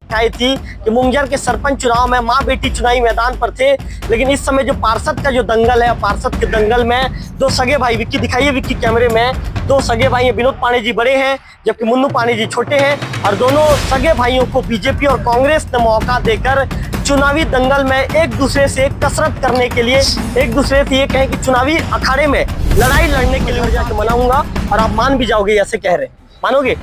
दिखाई थी कि मुंगेर के सरपंच चुनाव में मां बेटी चुनावी मैदान पर थे, लेकिन इस समय जो पार्षद का जो दंगल है, पार्षद के दंगल में दो सगे भाई, विक्की दिखाइए विक्की कैमरे में, दो सगे भाई विनोद पांडे जी बड़े हैं जबकि मुन्नू पांडे जी छोटे हैं, और दोनों सगे भाइयों को बीजेपी और कांग्रेस ने मौका देकर चुनावी दंगल में एक दूसरे से कसरत करने के लिए, एक दूसरे से ये कहें कि चुनावी अखाड़े में लड़ाई लड़ने के लिए जाके मनाऊंगा, और आप मान भी जाओगे ऐसे कह रहे, मानोगे?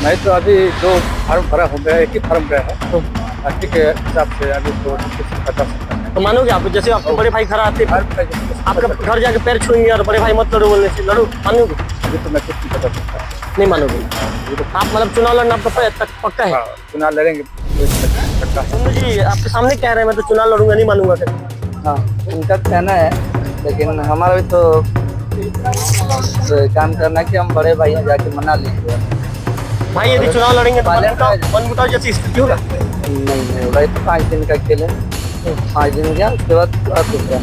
मैं तो अभी दो फार्म भरा हो गया, एक ही फार्म गया है तो पार्टी के हिसाब से अभी तो बता सकता है। तो मानोगे आप? जैसे आपके बड़े भाई खड़ा आते, आपका घर जाके पैर छूएंगे और बड़े भाई मत लड़ो बोलने से लड़ो, मानोगे? अभी तो मैं कुछ नहीं बता सकता। नहीं मानोगे आप? मतलब चुनाव लड़ना आपका पक्का है? चुनाव लड़ेंगे पक्का। मुन्नू जी आपके सामने कह रहे हैं मैं तो चुनाव लड़ूंगा, नहीं मानूंगा फिर? हाँ, उनका कहना है, लेकिन हमारा भी तो काम करना है कि हम बड़े भाई जाके मना लेंगे। भाई यदि चुनाव लड़ेंगे तो मनमुटाव जैसी स्थिति होगा? नहीं भाई, तो 5 दिन का खेल है, 5 दिन गया उसके बाद गया।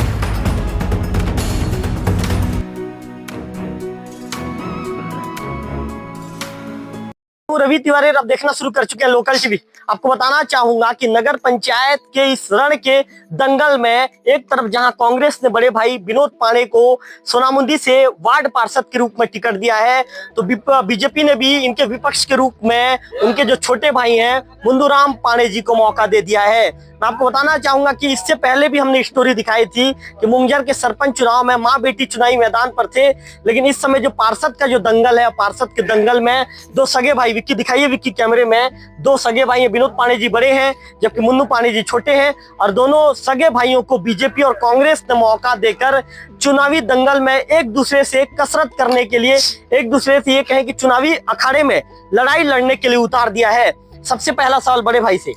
रवि तिवारी अब देखना शुरू कर चुके हैं लोकल टीवी। आपको बताना चाहूंगा कि नगर पंचायत के इस रण के दंगल में एक तरफ जहां कांग्रेस ने बड़े भाई विनोद पांडे को सोनामुंदी से वार्ड पार्षद के रूप में टिकट दिया है, तो बीजेपी ने भी इनके विपक्ष के रूप में उनके जो छोटे भाई हैं मुंदूराम पांडे जी को मौका दे दिया है। मैं आपको बताना चाहूंगा कि इससे पहले भी हमने स्टोरी दिखाई थी कि मुंगेर के सरपंच चुनाव में मां बेटी चुनावी मैदान पर थे, लेकिन इस समय जो पार्षद का जो दंगल है, पार्षद के दंगल में दो सगे भाई, विक्की दिखाइए विक्की कैमरे में, दो सगे भाई विनोद पांडे जी बड़े हैं जबकि मुन्नू पांडे जी छोटे हैं, और दोनों सगे भाइयों को बीजेपी और कांग्रेस ने मौका देकर चुनावी दंगल में एक दूसरे से कसरत करने के लिए, एक दूसरे से ये कहें कि चुनावी अखाड़े में लड़ाई लड़ने के लिए उतार दिया है। सबसे पहला सवाल बड़े भाई से,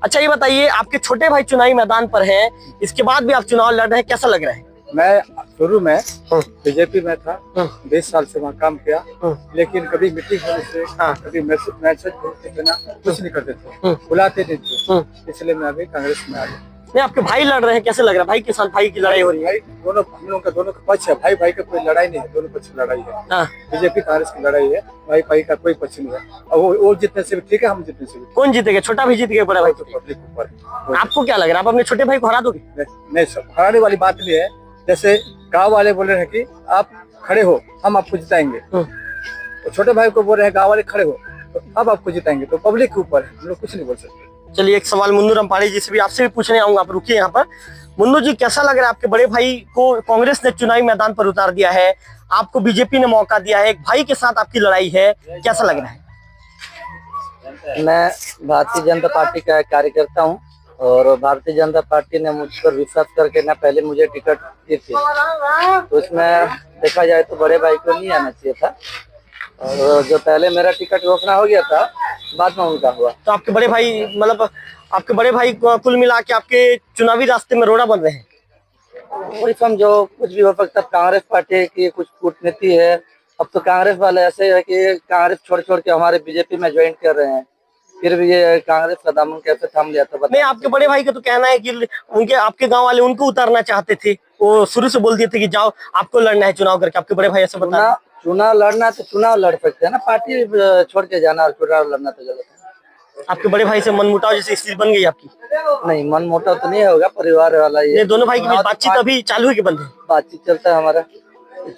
अच्छा ये बताइए, आपके छोटे भाई चुनावी मैदान पर हैं, इसके बाद भी आप चुनाव लड़ रहे हैं, कैसा लग रहा है? मैं शुरू में बीजेपी में था, 20 साल से वहाँ काम किया, लेकिन कभी मीटिंग होने से, कभी मैसेज देना कुछ नहीं करते थे, बुलाते नहीं थे, इसलिए मैं अभी कांग्रेस में आ गया। नहीं, आपके भाई लड़ रहे हैं, कैसे लग रहा है? भाई के साथ भाई की लड़ाई हो रही है? दोनों हम लोगों का दोनों का पक्ष है, भाई भाई का कोई लड़ाई नहीं है, दोनों पक्ष की लड़ाई है। बीजेपी कांग्रेस की लड़ाई है, भाई भाई का कोई पक्ष नहीं है, और वो जितने से भी ठीक है, हम जितने से भी। कौन जीतेगा? छोटा भाई जीत गया, बड़ा भाई? तो पब्लिक ऊपर। आपको क्या लग रहा है, आप अपने छोटे भाई को हरा दोगे? नहीं, हराने वाली बात नहीं है। जैसे गाँव वाले बोल रहे हैं कि आप खड़े हो, हम आपको जिताएंगे, तो छोटे भाई को बोल रहे हैं गाँव वाले खड़े हो, तो अब आपको जिताएंगे, तो पब्लिक के ऊपर है, हम लोग कुछ नहीं बोल सकते। चलिए एक सवाल मुन्नूराम पांडे जी से भी आपसे भी पूछने आऊंगा, आप रुकिए यहाँ पर। मुन्नू जी, कैसा लग रहा है, आपके बड़े भाई को कांग्रेस ने चुनावी मैदान पर उतार दिया है, आपको बीजेपी ने मौका दिया है, एक भाई के साथ आपकी लड़ाई है, कैसा लग रहा है? मैं भारतीय जनता पार्टी का कार्यकर्ता हूँ, और भारतीय जनता पार्टी ने मुझ पर विश्वास करके ना पहले मुझे टिकट दी थी, तो उसमें देखा जाए तो बड़े भाई को नहीं आना चाहिए था, और जो पहले मेरा टिकट घोषणा हो गया था, बाद में उनका हुआ। तो आपके बड़े भाई, मतलब आपके बड़े भाई कुल मिला के आपके चुनावी रास्ते में रोड़ा बन रहे हैं? वही समझो, कुछ भी हो सकता है। कांग्रेस पार्टी की कुछ कूटनीति है, अब तो कांग्रेस वाले ऐसे है कि कांग्रेस छोड़ छोड़ के हमारे बीजेपी में ज्वाइन कर रहे हैं, फिर भी ये कांग्रेस का दामन कैसे थाम लिया था? नहीं, आपके बड़े भाई का तो कहना है कि उनके, आपके गांव वाले उनको उतारना चाहते थे, वो शुरू से बोल दिए थे कि जाओ आपको लड़ना है चुनाव करके, आपके बड़े भाई ऐसे बता? चुनाव लड़ना तो चुनाव लड़ सकते हैं ना, पार्टी छोड़ के जाना और चुनाव लड़ना तो गलत है। आपके बड़े भाई से मनमुटाव जैसी स्थिति बन गई आपकी? नहीं, मनमुटाव तो नहीं होगा, परिवार वाला ये दोनों भाई के बीच बातचीत अभी चालू है कि बंद है? बातचीत चलता है हमारा,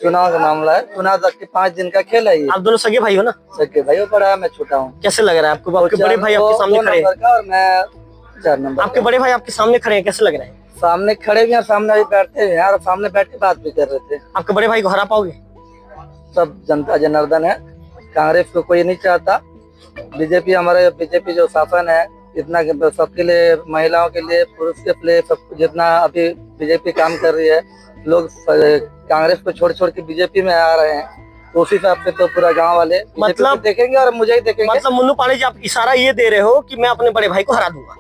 चुनाव का मामला है, चुनाव तक के 5 दिन का खेल है ये। आप दोनों सगे भाई हो ना? सगे भाई हो, बड़ा है, मैं छोटा हूँ। कैसे लग रहा है आपको? आपके बड़े भाई आपके सामने खड़े हैं और मैं 4 नंबर। आपके बड़े भाई आपके सामने खड़े हैं, कैसे लग रहा है? सामने खड़े भी हैं, सामने भी बैठते हैं यार, सामने बैठ के बात भी कर रहे थे। आपके बड़े भाई को हरा पाओगे? सब जनता जनार्दन है, कांग्रेस को कोई नहीं चाहता, बीजेपी, हमारे बीजेपी जो शासन है इतना सबके लिए, महिलाओं के लिए, पुरुष के लिए, सब जितना अभी बीजेपी काम कर रही है, लोग कांग्रेस को छोड़ छोड़ के बीजेपी में आ रहे हैं, तो उस हिसाब से तो पूरा गांव वाले मतलब देखेंगे और मुझे ही देखेंगे। मतलब मुन्नू पांडे जी, आप इशारा ये दे रहे हो कि मैं अपने बड़े भाई को हरा दूंगा,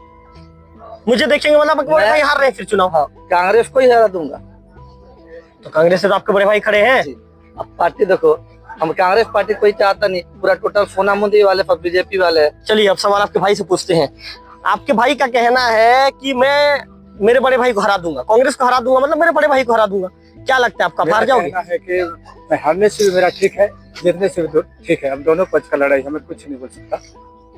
मुझे देखेंगे, मतलब आपके बड़े भाई हार रहे हैं फिर चुनाव? हाँ, कांग्रेस को ही हरा दूंगा। तो कांग्रेस से तो आपके बड़े भाई खड़े हैं। अब पार्टी देखो, हम कांग्रेस पार्टी कोई चाहता नहीं, पूरा टोटल सोनामुंदी वाले सब बीजेपी वाले। चलिए अब सवाल आपके भाई से पूछते हैं। आपके भाई का कहना है कि मैं मेरे बड़े भाई को हरा दूंगा, कांग्रेस को हरा दूंगा, मतलब मेरे बड़े भाई को हरा दूंगा, क्या लगता है आपका हार जाओगे? है कि मैं हारने से भी मेरा ठीक है, जीतने से भी ठीक है, हम दोनों पक्ष का लड़ाई, हमें कुछ नहीं बोल सकता।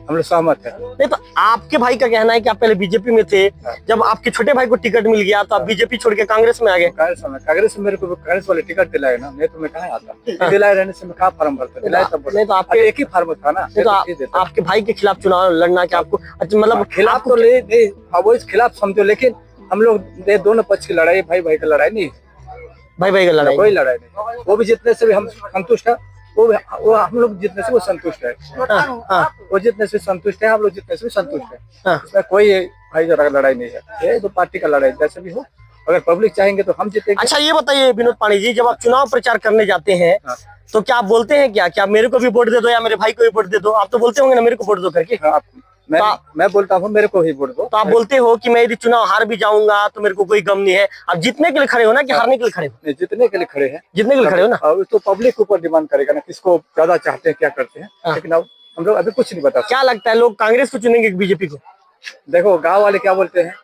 हम लोग सहमत है। नहीं तो आपके भाई का कहना है कि आप पहले बीजेपी में थे, जब आपके छोटे भाई को टिकट मिल गया तो आप बीजेपी छोड़ के कांग्रेस में आ गए। कांग्रेस में मेरे को कांग्रेस वाले टिकट दिलाए ना, नहीं तो मैं कहाँ आता। दिलाए रहने से मैं कहाँ फार्म भरता, दिलाए तब। नहीं तो आपके एक ही फार्म था ना। नहीं तो आपके भाई के खिलाफ चुनाव लड़ना क्या आपको, अच्छा मतलब खिलाफ तो ले वो इस खिलाफ समझो, लेकिन हम लोग दोनों पक्ष की लड़ाई, भाई भाई की लड़ाई नहीं, भाई का लड़ाई, कोई लड़ाई नहीं। वो भी जीतने से भी हम संतुष्ट है, वो हम लोग जीतने से वो संतुष्ट है। वो जीतने से संतुष्ट है, हम लोग जीतने से भी संतुष्ट है। इसमें कोई भाई जरा लड़ाई नहीं है, ये तो पार्टी का लड़ाई जैसे भी हो, अगर पब्लिक चाहेंगे तो हम जीतेंगे। अच्छा ये बताइए विनोद पांडे जी, जब आप चुनाव प्रचार करने जाते हैं तो क्या आप बोलते हैं क्या क्या मेरे को भी वोट दे दो या मेरे भाई को भी वोट दे दो? आप तो बोलते होंगे ना मेरे को वोट दो करके। मैं बोलता हूँ मेरे को ही वोट दो। तो आप बोलते हो कि मैं यदि चुनाव हार भी जाऊंगा तो मेरे को कोई गम नहीं है। आप जीतने के लिए खड़े हो ना कि हारने के लिए खड़े हो? जीतने के लिए खड़े हैं। जीतने के लिए खड़े हो ना। तो पब्लिक ऊपर डिमांड करेगा ना, किसको ज्यादा चाहते हैं, क्या करते हैं। लेकिन अब हम लोग अभी कुछ नहीं बता। क्या लगता है लोग कांग्रेस को चुनेंगे कि बीजेपी को? देखो गाँव वाले क्या बोलते हैं,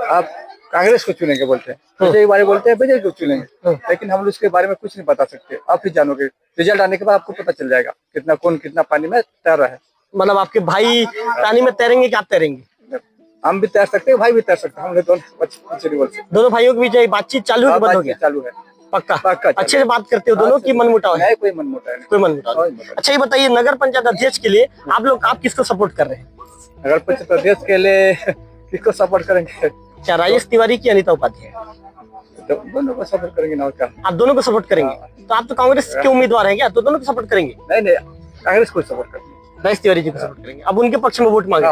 आप कांग्रेस को चुनेंगे बोलते हैं, बीजेपी वाले बोलते हैं बीजेपी को चुनेंगे। लेकिन हम लोग उसके बारे में कुछ नहीं बता सकते। आप ही जानोगे, रिजल्ट आने के बाद आपको पता चल जाएगा कितना कौन कितना पानी में तैर रहा है। मतलब आपके भाई पानी में तैरेंगे कि आप तैरेंगे? हम भी तैर सकते हैं, भाई भी तैर सकते हैं, हम दोनों कुछ नहीं बोल सकते। दोनों भाइयों के बीच बातचीत चालू है कि बंद हो गया? चालू है। पक्का पक्का अच्छे से बात करते हो दोनों की मनमुटाव है? कोई मनमुटाव नहीं, कोई मनमुटाव नहीं। अच्छा ये बताइए नगर पंचायत अध्यक्ष के लिए आप किसको सपोर्ट कर रहे हैं? नगर पंचायत अध्यक्ष के लिए किसको सपोर्ट करेंगे? क्या राजेश तिवारी की अनिता उपाध्याय? दोनों को सपोर्ट करेंगे ना, क्या आप दोनों को सपोर्ट करेंगे? तो आप तो कांग्रेस के उम्मीदवार हैं क्या, तो दोनों को सपोर्ट करेंगे? नहीं कांग्रेस को सपोर्ट करेंगे, राजेश तिवारी जी को सपोर्ट करेंगे। अब उनके पक्ष में वोट मांगे?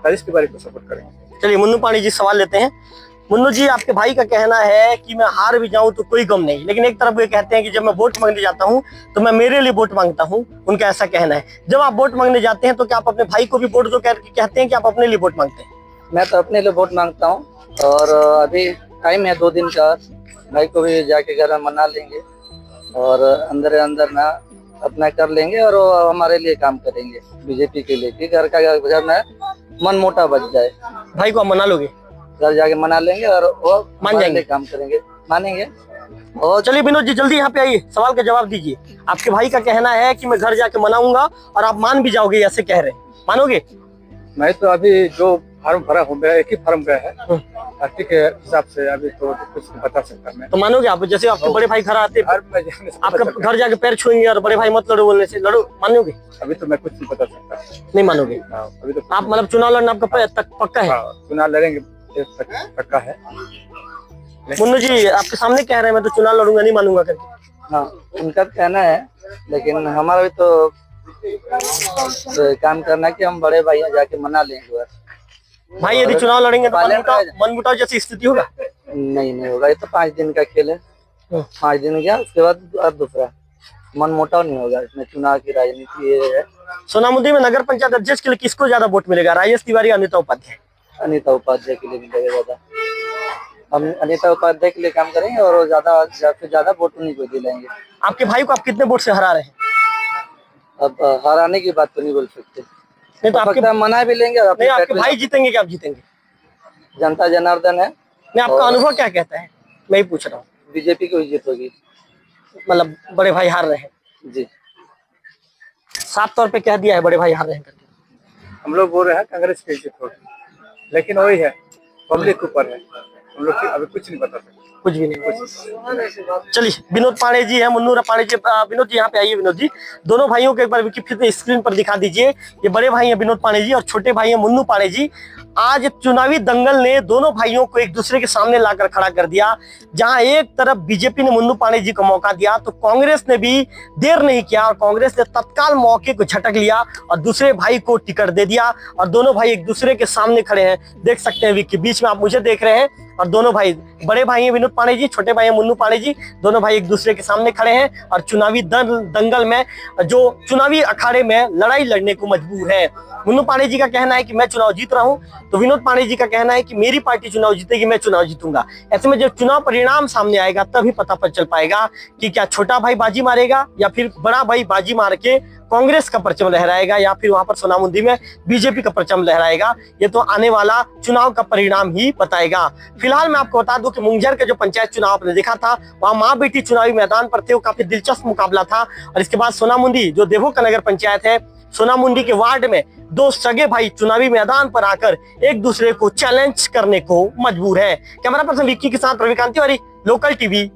राजेश तिवारी को सपोर्ट करेंगे। चलिए मुन्नू पांडे जी सवाल लेते हैं। मुन्नू जी आपके भाई का कहना है कि मैं हार भी जाऊं तो कोई गम नहीं, लेकिन एक तरफ वे कहते हैं कि जब मैं वोट मांगने जाता हूं तो मैं मेरे लिए वोट मांगता हूं, उनका ऐसा कहना है। जब आप वोट मांगने जाते हैं तो क्या आप अपने भाई को भी वोट दो कहते हैं कि आप अपने लिए वोट मांगते हैं? मैं तो अपने लिए वोट मांगता हूँ, और अभी टाइम है 2 दिन का, भाई को भी जाके घर में मना लेंगे और अंदर ना अपना कर लेंगे और वो हमारे लिए काम करेंगे, बीजेपी के लिए, कि घर का घर में मन मोटा बच जाए। भाई को आप मना लोगे? घर जाके मना लेंगे और वो मान जाएंगे, काम करेंगे, मानेंगे। और चलिए विनोद जी जल्दी यहाँ पे आइए, सवाल का जवाब दीजिए। आपके भाई का कहना है कि मैं घर जाके मनाऊंगा और आप मान भी जाओगे, ऐसे कह रहे हैं, मानोगे? मैं तो अभी जो फार्म भरा हूँ, मेरा एक ही फार्म गया है, पार्टी के हिसाब से अभी तो कुछ नहीं बता सकता मैं। तो मानोगे आप? जैसे आपके बड़े भाई घर आते आपका घर जाके पैर छुएंगे और बड़े भाई मत लड़ो बोलने से लड़ो, मानोगे? अभी तो मैं कुछ नहीं बता सकता। नहीं मानोगे? अभी तो आप मतलब चुनाव लड़ना आपका पक्का है? चुनाव लड़ेंगे, पक्का है। मुन्नू जी आपके सामने कह रहे हैं मैं तो चुनाव लड़ूंगा, नहीं मानूंगा करके। हाँ उनका कहना है, लेकिन हमारा भी तो काम करना है कि हम बड़े भाई जाके मना लेंगे। भाई यदि चुनाव लड़ेंगे तो मनमुटाव जैसी स्थिति होगा? नहीं होगा, ये तो 5 दिन का खेल है। 5 दिन गया, उसके बाद अब दूसरा मन मोटाव नहीं होगा। इसमें चुनाव की राजनीति ये है। सोनामुद्दी में नगर पंचायत अध्यक्ष के लिए किसको ज्यादा वोट मिलेगा, राजेश तिवारी, अनिता उपाध्याय? अनिता उपाध्याय के लिए मिलेगा ज्यादा। हम अनिता उपाध्याय के लिए काम करेंगे और ज्यादा वोट उन्हीं को दिलाएंगे। आपके भाई को आप कितने वोट से हरा रहे हैं? अब हराने की बात तो नहीं बोल सकते, नहीं तो आपके मना भी लेंगे। नहीं आपके भाई जीतेंगे कि आप जीतेंगे? जनता जनार्दन है। नहीं आपका अनुभव क्या कहता है, मैं ही पूछ रहा हूँ। बीजेपी को ही जीतोगी, मतलब बड़े भाई हार रहे हैं जी, साफ तौर पे कह दिया है बड़े भाई हार रहे हैं करके। हम लोग बोल रहे हैं कांग्रेस की जीत होगी, लेकिन वही है पब्लिक के ऊपर है, हम लोग अभी कुछ नहीं बता सकते, कुछ भी नहीं। चलिए विनोद पांडे जी है, मुन्नू पांडे जी। विनोद जी यहाँ पे आइए। विनोद जी दोनों भाइयों को एक बार फिर स्क्रीन पर दिखा दीजिए। ये बड़े भाई हैं विनोद पांडे जी और छोटे भाई हैं मुन्नू पांडे जी। आज चुनावी दंगल ने दोनों भाइयों को एक दूसरे के सामने लाकर खड़ा कर दिया। जहां एक तरफ बीजेपी ने मुन्नू पांडे जी को मौका दिया तो कांग्रेस ने भी देर नहीं किया और कांग्रेस ने तत्काल मौके को झटक लिया और दूसरे भाई को टिकट दे दिया और दोनों भाई एक दूसरे के सामने खड़े हैं। देख सकते हैं कि बीच में आप मुझे देख रहे हैं और दोनों भाई, बड़े भाई हैं विनोद पांडे जी, छोटे भाई हैं मुन्नू पांडे जी, दोनों भाई एक दूसरे के सामने खड़े हैं और चुनावी दंगल में, जो चुनावी अखाड़े में लड़ाई लड़ने को मजबूर है। मुन्नू पांडे जी का कहना है कि मैं चुनाव जीत रहा हूं, तो विनोद पांडे जी का कहना है कि मेरी पार्टी चुनाव जीतेगी, मैं चुनाव जीतूंगा। ऐसे में जब चुनाव परिणाम सामने आएगा तभी पता चल पाएगा कि क्या छोटा भाई बाजी मारेगा या फिर बड़ा भाई बाजी मार के कांग्रेस का परचम लहराएगा या फिर वहां पर सोनामुद्दी में बीजेपी का परचम लहराएगा। ये तो आने वाला चुनाव का परिणाम ही बताएगा। फिलहाल मैं आपको बता दूं कि मुंगेर के जो पंचायत चुनाव आपने देखा था, वहां माँ बेटी चुनावी मैदान पर थे, वो काफी दिलचस्प मुकाबला था। और इसके बाद सोनामुद्दी जो देवो का नगर पंचायत है, सोनामुंडी के वार्ड में दो सगे भाई चुनावी मैदान पर आकर एक दूसरे को चैलेंज करने को मजबूर है। कैमरा पर्सन विक्की के साथ रविकांत तिवारी, लोकल टीवी।